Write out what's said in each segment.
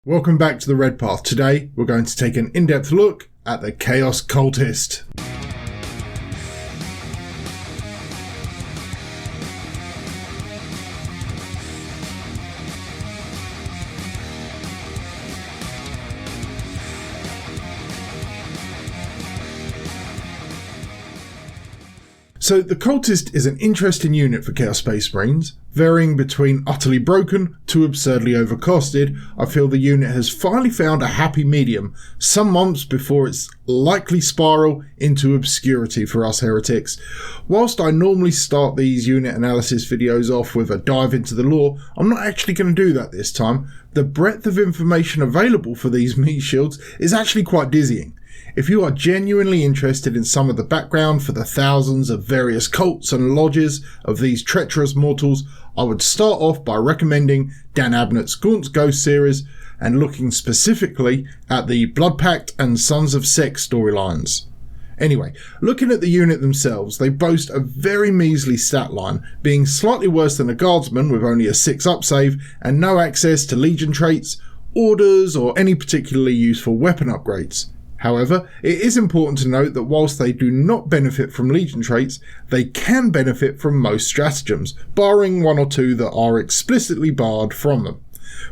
Welcome back to the Red Path. Today we're going to take an in-depth look at the Chaos Cultist. So the Cultist is an interesting unit for Chaos Space Marines, varying between utterly broken to absurdly overcosted. I feel the unit has finally found a happy medium, some months before its likely spiral into obscurity for us heretics. Whilst I normally start these unit analysis videos off with a dive into the lore, I'm not actually going to do that this time. The breadth of information available for these meat shields is actually quite dizzying. If you are genuinely interested in some of the background for the thousands of various cults and lodges of these treacherous mortals, I would start off by recommending Dan Abnett's Gaunt's Ghost series and looking specifically at the Blood Pact and Sons of Sex storylines. Anyway, looking at the unit themselves, they boast a very measly stat line, being slightly worse than a guardsman with only a 6 up save and no access to legion traits, orders or any particularly useful weapon upgrades. However, it is important to note that whilst they do not benefit from legion traits, they can benefit from most stratagems, barring one or two that are explicitly barred from them.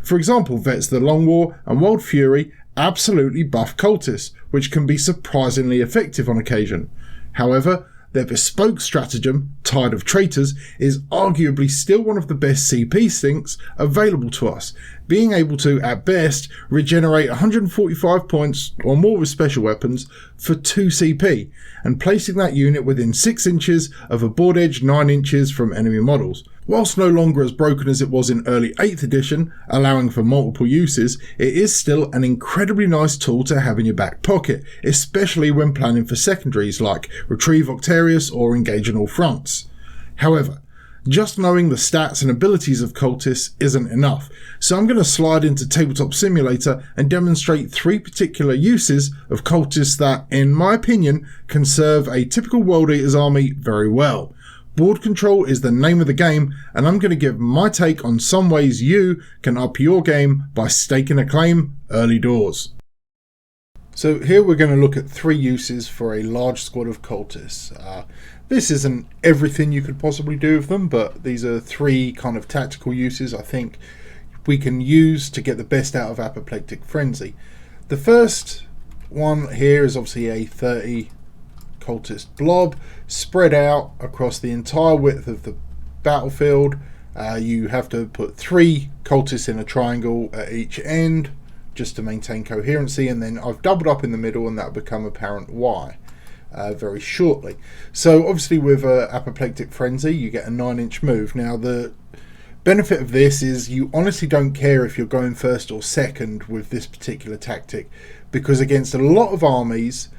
For example, Vets of the Long War and Wild Fury absolutely buff cultists, which can be surprisingly effective on occasion. However, their bespoke stratagem, Tide of Traitors, is arguably still one of the best CP stinks available to us, being able to, at best, regenerate 145 points or more with special weapons for 2 CP, and placing that unit within 6 inches of a board edge 9 inches from enemy models. Whilst no longer as broken as it was in early 8th edition, allowing for multiple uses, it is still an incredibly nice tool to have in your back pocket, especially when planning for secondaries like Retrieve Octarius or Engage on All Fronts. However, just knowing the stats and abilities of cultists isn't enough, so I'm going to slide into Tabletop Simulator and demonstrate 3 particular uses of cultists that, in my opinion, can serve a typical World Eaters army very well. Board control is the name of the game, and I'm going to give my take on some ways you can up your game by staking a claim early doors. So here we're going to look at 3 uses for a large squad of cultists. This isn't everything you could possibly do with them, but these are 3 kind of tactical uses I think we can use to get the best out of Apoplectic Frenzy. The first one here is obviously a 30 cultist blob spread out across the entire width of the battlefield. You have to put 3 cultists in a triangle at each end just to maintain coherency, and then I've doubled up in the middle, and that'll become apparent why very shortly. So obviously with Apoplectic Frenzy you get a 9-inch move. Now the benefit of this is you honestly don't care if you're going first or second with this particular tactic, because against a lot of armies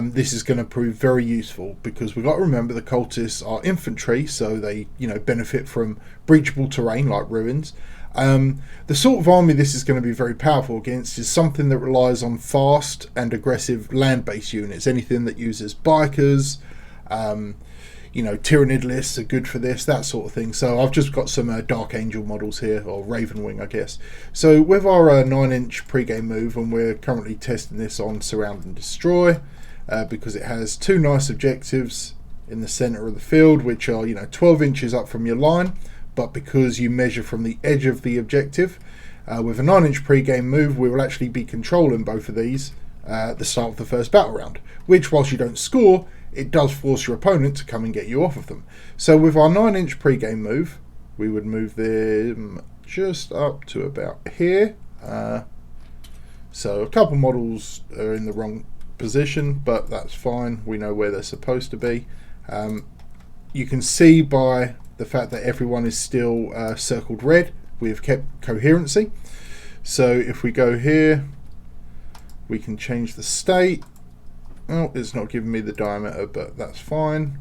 this is going to prove very useful, because we've got to remember the cultists are infantry, so they benefit from breachable terrain like ruins. The sort of army this is going to be very powerful against is something that relies on fast and aggressive land-based units, anything that uses bikers, Tyrannid lists are good for this, that sort of thing. So I've just got some Dark Angel models here, or Ravenwing I guess. So with our 9-inch pre-game move, and we're currently testing this on Surround and Destroy, because it has 2 nice objectives in the center of the field, which are 12 inches up from your line, but because you measure from the edge of the objective, with a 9-inch pre-game move we will actually be controlling both of these at the start of the first battle round, which, whilst you don't score, it does force your opponent to come and get you off of them. So with our 9-inch pre-game move we would move them just up to about here. So a couple models are in the wrong position, but that's fine, we know where they're supposed to be. You can see by the fact that everyone is still circled red, we have kept coherency. So if we go here we can change the state. Oh, it's not giving me the diameter, but that's fine.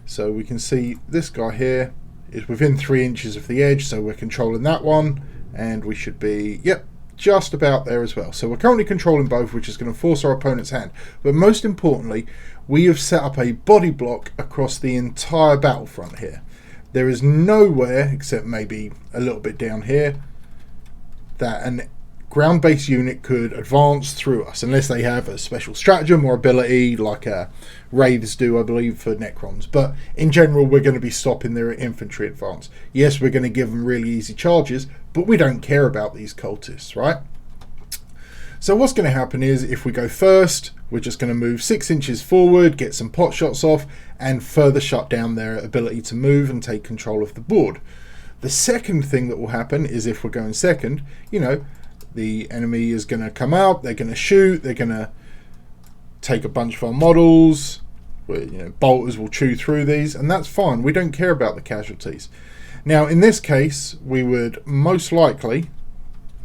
So we can see this guy here is within 3 inches of the edge, so we're controlling that one, and we should be, yep, just about there as well. So we're currently controlling both, which is going to force our opponent's hand. But most importantly, we have set up a body block across the entire battlefront here. There is nowhere, except maybe a little bit down here, that an ground-based unit could advance through us, unless they have a special stratagem or ability like Wraiths do, I believe, for Necrons. But in general, we're going to be stopping their infantry advance. Yes, we're going to give them really easy charges, but we don't care about these cultists, right? So what's going to happen is, if we go first, we're just going to move 6 inches forward, get some pot shots off, and further shut down their ability to move and take control of the board. The second thing that will happen is, if we're going second, the enemy is going to come out, they're going to shoot, they're going to take a bunch of our models, bolters will chew through these, and that's fine. We don't care about the casualties. Now, in this case, we would most likely,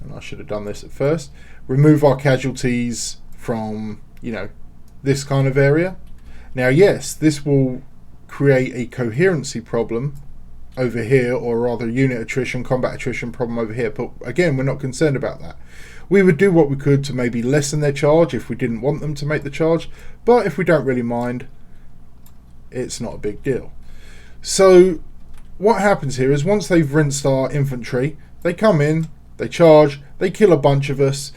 and I should have done this at first, remove our casualties from, this kind of area. Now, yes, this will create a coherency problem over here, or rather unit attrition, combat attrition problem over here, but again, we're not concerned about that. We would do what we could to maybe lessen their charge if we didn't want them to make the charge, but if we don't really mind, it's not a big deal. So what happens here is, once they've rinsed our infantry, they come in, they charge, they kill a bunch of us.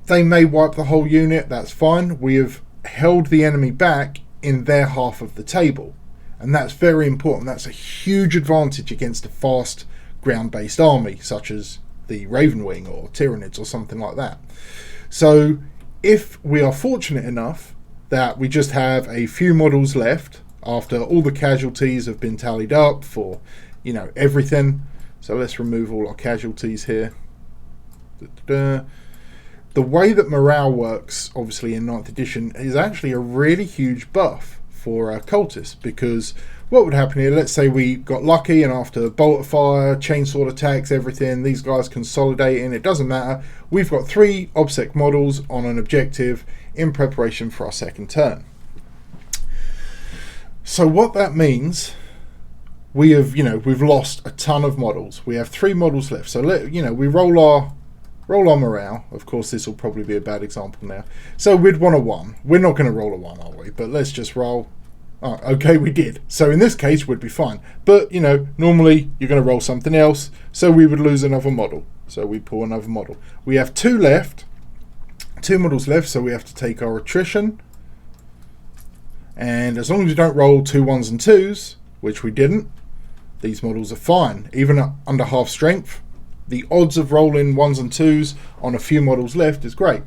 They may wipe the whole unit, that's fine. We have held the enemy back in their half of the table. And that's very important. That's a huge advantage against a fast ground-based army, such as the Ravenwing or Tyranids or something like that. So if we are fortunate enough that we just have a few models left after all the casualties have been tallied up for, everything. So let's remove all our casualties here. The way that morale works, obviously in 9th edition, is actually a really huge buff for cultists, because what would happen here, let's say we got lucky and after bolt of fire, chainsword attacks, everything, these guys consolidating, it doesn't matter, we've got 3 obsec models on an objective in preparation for our second turn. So what that means, we have, we've lost a ton of models. We have 3 models left, so we roll our morale. Of course, this will probably be a bad example now. So we'd want a 1. We're not going to roll a 1, are we? But let's just roll. Oh, okay, we did. So in this case, we'd be fine. But, normally you're going to roll something else. So we would lose another model. So we pull another model. We have 2 left. 2 models left, so we have to take our attrition. And as long as you don't roll 2 1s and 2s, which we didn't, these models are fine. Even under half strength, the odds of rolling 1s and 2s on a few models left is great.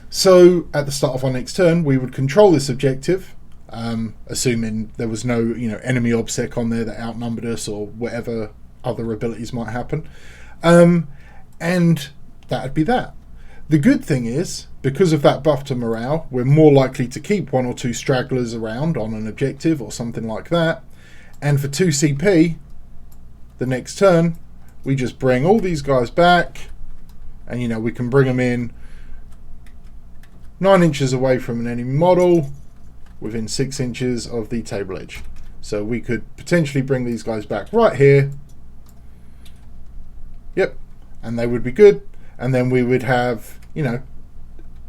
So at the start of our next turn, we would control this objective, assuming there was no enemy obsec on there that outnumbered us or whatever other abilities might happen, and that'd be that. The good thing is, because of that buff to morale, we're more likely to keep 1 or 2 stragglers around on an objective or something like that. And for 2 CP, the next turn, we just bring all these guys back, and we can bring them in 9 inches away from an enemy model, within 6 inches of the table edge. So we could potentially bring these guys back right here. Yep, and they would be good. And then we would have,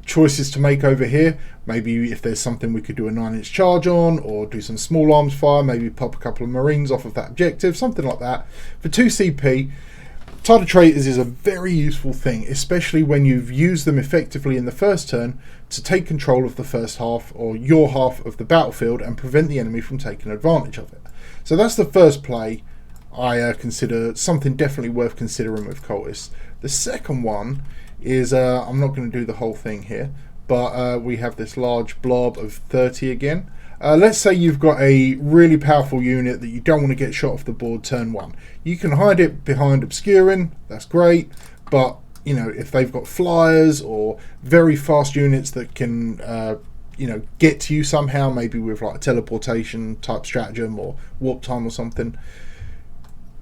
choices to make over here. Maybe if there's something we could do a 9-inch charge on, or do some small arms fire, maybe pop a couple of Marines off of that objective, something like that. For 2 CP, Tide of Traitors is a very useful thing, especially when you've used them effectively in the first turn to take control of the first half, or your half of the battlefield, and prevent the enemy from taking advantage of it. So that's the first play I consider something definitely worth considering with Cultists. The second one is, I'm not going to do the whole thing here, but we have this large blob of 30 again. Let's say you've got a really powerful unit that you don't want to get shot off the board turn 1. You can hide it behind obscuring, that's great, but if they've got flyers or very fast units that can get to you somehow, maybe with like a teleportation type stratagem or warp time or something,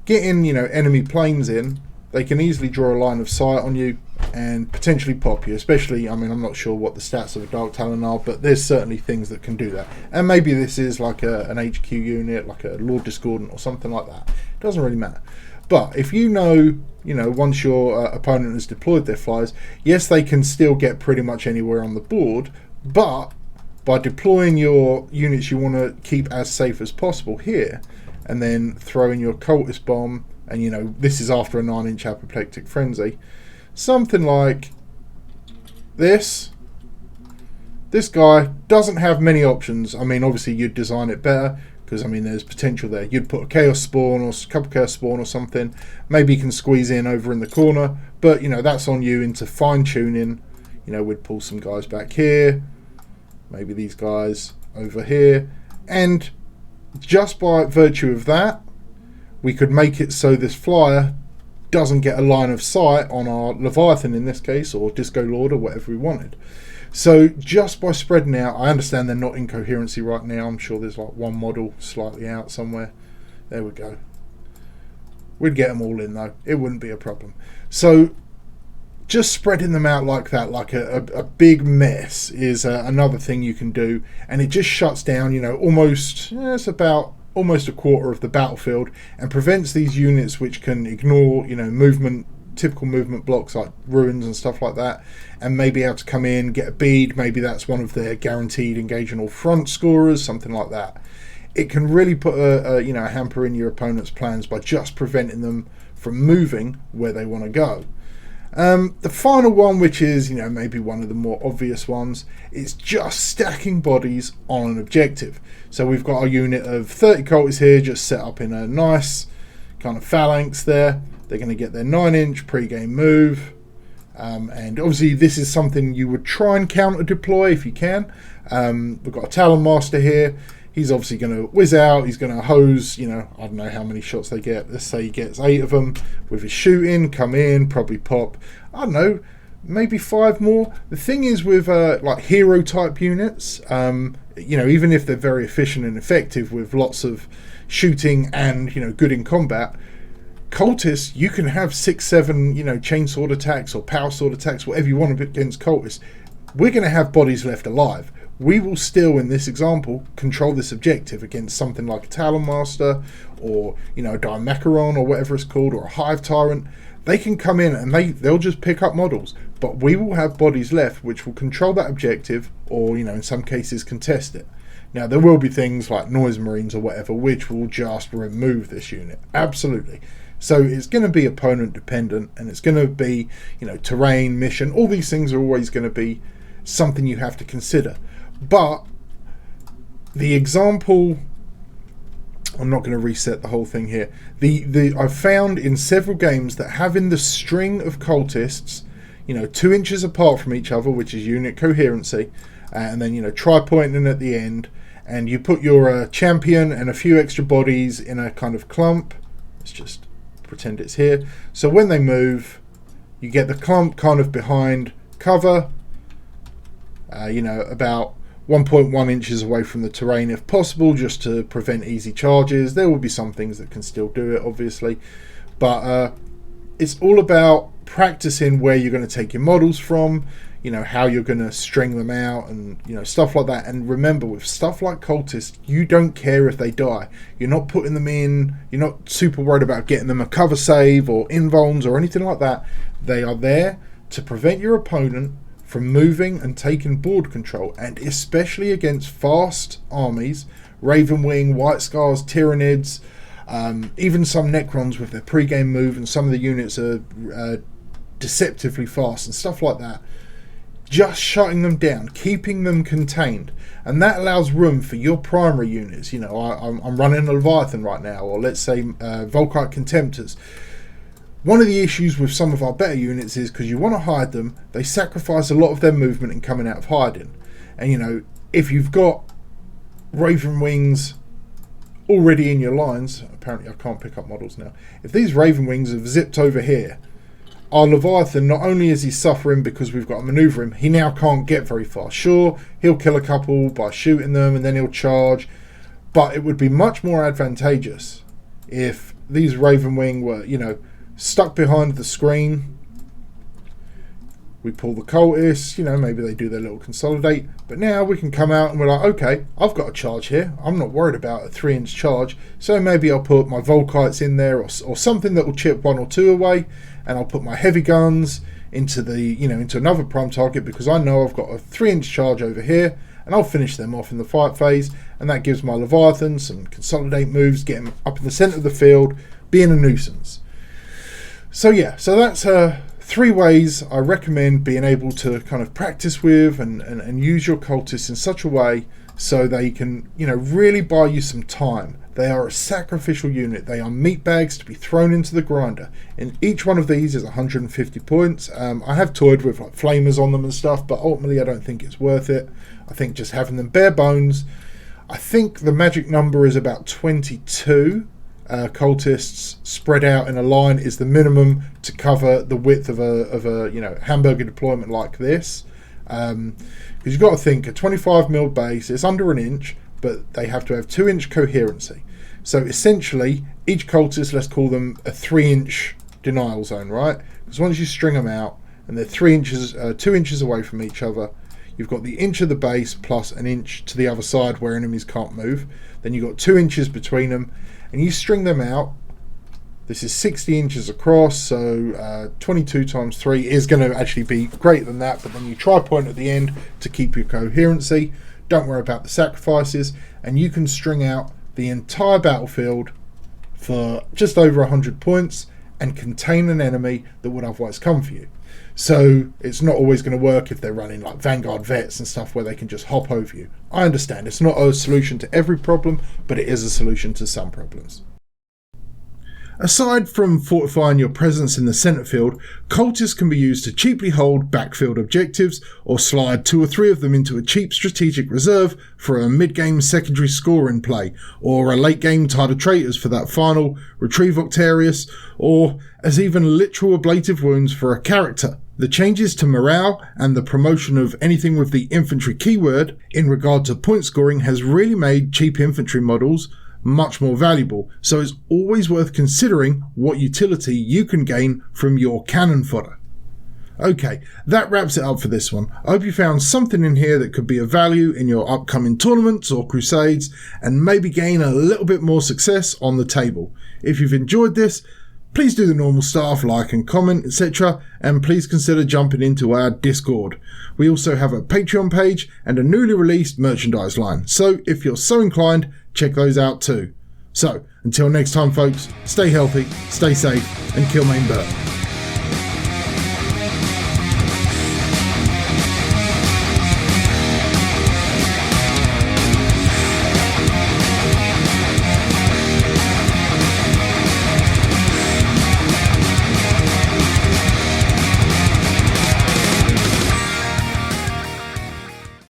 getting enemy planes in, they can easily draw a line of sight on you and potentially pop you, especially, I'm not sure what the stats of a Dark Talon are, but there's certainly things that can do that. And maybe this is like an HQ unit, like a Lord Discordant or something like that. It doesn't really matter. But if once your opponent has deployed their flyers, yes, they can still get pretty much anywhere on the board, but by deploying your units you want to keep as safe as possible here, and then throw in your Cultist bomb, and this is after a 9-inch apoplectic frenzy. something like this. This guy doesn't have many options. I mean, obviously you'd design it better, because I mean there's potential there. You'd put a chaos spawn or a couple chaos spawn or something. Maybe you can squeeze in over in the corner, but you know, that's on you into fine tuning. You know, we'd pull some guys back here, maybe these guys over here, and just by virtue of that, we could make it so this flyer doesn't get a line of sight on our Leviathan in this case, or Disco Lord, or whatever we wanted. So just by spreading out, I understand they're not in coherency right now. I'm sure there's like one model slightly out somewhere. There we go. We'd get them all in though. It wouldn't be a problem. So just spreading them out like that, like a big mess, is another thing you can do. And it just shuts down, you know, almost, it's about almost a quarter of the battlefield, and prevents these units which can ignore, you know, movement, typical movement blocks like ruins and stuff like that, and maybe able to come in, get a bead. Maybe that's one of their guaranteed engage on all front scorers, something like that. It can really put a you know, a hamper in your opponent's plans by just preventing them from moving where they want to go. The final one, which is, you know, maybe one of the more obvious ones, is just stacking bodies on an objective. So we've got a unit of 30 cultists here, just set up in a nice kind of phalanx there. They're going to get their 9-inch pre-game move, and obviously this is something you would try and counter deploy if you can. We've got a Talon Master here. He's obviously going to whiz out. He's going to hose, you know, I don't know how many shots they get. Let's say he gets 8 of them with his shooting, come in, probably pop, I don't know, maybe 5 more. The thing is with like hero type units, you know, even if they're very efficient and effective with lots of shooting and, you know, good in combat, cultists, you can have 6-7, you know, chainsword attacks or power sword attacks, whatever you want against cultists. We're going to have bodies left alive. We will still, in this example, control this objective against something like a Talon Master, or, you know, a Dimacaron or whatever it's called, or a Hive Tyrant. They can come in and they'll just pick up models, but we will have bodies left which will control that objective, or, you know, in some cases contest it. Now, there will be things like Noise Marines or whatever which will just remove this unit. Absolutely. So it's going to be opponent dependent, and it's going to be, you know, terrain, mission, all these things are always going to be something you have to consider. But the example, I'm not going to reset the whole thing here. I've found in several games that having the string of cultists, you know, 2 inches apart from each other, which is unit coherency, and then, you know, tri-pointing at the end, and you put your champion and a few extra bodies in a kind of clump. Let's just pretend it's here. So when they move, you get the clump kind of behind cover, you know, about 1.1 inches away from the terrain if possible, just to prevent easy charges. There will be some things that can still do it, obviously, but it's all about practicing where you're going to take your models from, you know, how you're going to string them out, and, you know, stuff like that. And remember, with stuff like cultists, you don't care if they die. You're not putting them in, you're not super worried about getting them a cover save or invulns or anything like that. They are there to prevent your opponent from moving and taking board control, and especially against fast armies, Ravenwing, White Scars, Tyranids, even some Necrons with their pre-game move, and some of the units are deceptively fast and stuff like that. Just shutting them down, keeping them contained, and that allows room for your primary units. You know, I'm running a Leviathan right now, or let's say Volkite Contemptors. One of the issues with some of our better units is, because you want to hide them, they sacrifice a lot of their movement in coming out of hiding. And, you know, if you've got Raven Wings already in your lines, apparently I can't pick up models now. If these Raven Wings have zipped over here, our Leviathan, not only is he suffering because we've got to maneuver him, he now can't get very far. Sure, he'll kill a couple by shooting them and then he'll charge, but it would be much more advantageous if these Raven Wing were, you know, stuck behind the screen. We pull the cultists, you know, maybe they do their little consolidate, but now we can come out and we're like, okay, I've got a charge here. I'm not worried about a 3-inch charge, so maybe I'll put my Volkites in there, or something that will chip 1 or 2 away, and I'll put my heavy guns into the, you know, into another prime target, because I know I've got a 3-inch charge over here, and I'll finish them off in the fight phase, and that gives my Leviathan some consolidate moves, get them up in the centre of the field, being a nuisance. So yeah, so that's 3 ways I recommend being able to kind of practice with and use your cultists in such a way so they can, really buy you some time. They are a sacrificial unit. They are meat bags to be thrown into the grinder. And each one of these is 150 points. I have toyed with like flamers on them and stuff, but ultimately I don't think it's worth it. I think just having them bare bones. I think the magic number is about 22. Cultists spread out in a line is the minimum to cover the width of a hamburger deployment like this. Because you've got to think a 25mm base is under 1 inch, but they have to have 2-inch coherency. So essentially, each cultist, let's call them a 3-inch denial zone, right? Because once you string them out and they're 2 inches away from each other, you've got the inch of the base plus 1 inch to the other side where enemies can't move. Then you've got 2 inches between them, and you string them out. This is 60 inches across, so 22 times 3 is going to actually be greater than that, but then you try point at the end to keep your coherency. Don't worry about the sacrifices, and you can string out the entire battlefield for just over 100 points and contain an enemy that would otherwise come for you. So it's not always going to work if they're running like Vanguard vets and stuff where they can just hop over you. I understand it's not a solution to every problem, but it is a solution to some problems. Aside from fortifying your presence in the centre field, cultists can be used to cheaply hold backfield objectives or slide 2 or 3 of them into a cheap strategic reserve for a mid-game secondary score in play, or a late-game tide of traitors for that final retrieve Octarius, or as even literal ablative wounds for a character. The changes to morale and the promotion of anything with the infantry keyword in regard to point scoring has really made cheap infantry models much more valuable, so it's always worth considering what utility you can gain from your cannon fodder. Okay, that wraps it up for this one. I hope you found something in here that could be of value in your upcoming tournaments or crusades and maybe gain a little bit more success on the table. If you've enjoyed this, please do the normal stuff, like and comment, etc. And please consider jumping into our Discord. We also have a Patreon page and a newly released merchandise line, so if you're so inclined, check those out too. So, until next time folks, stay healthy, stay safe, and kill main bird.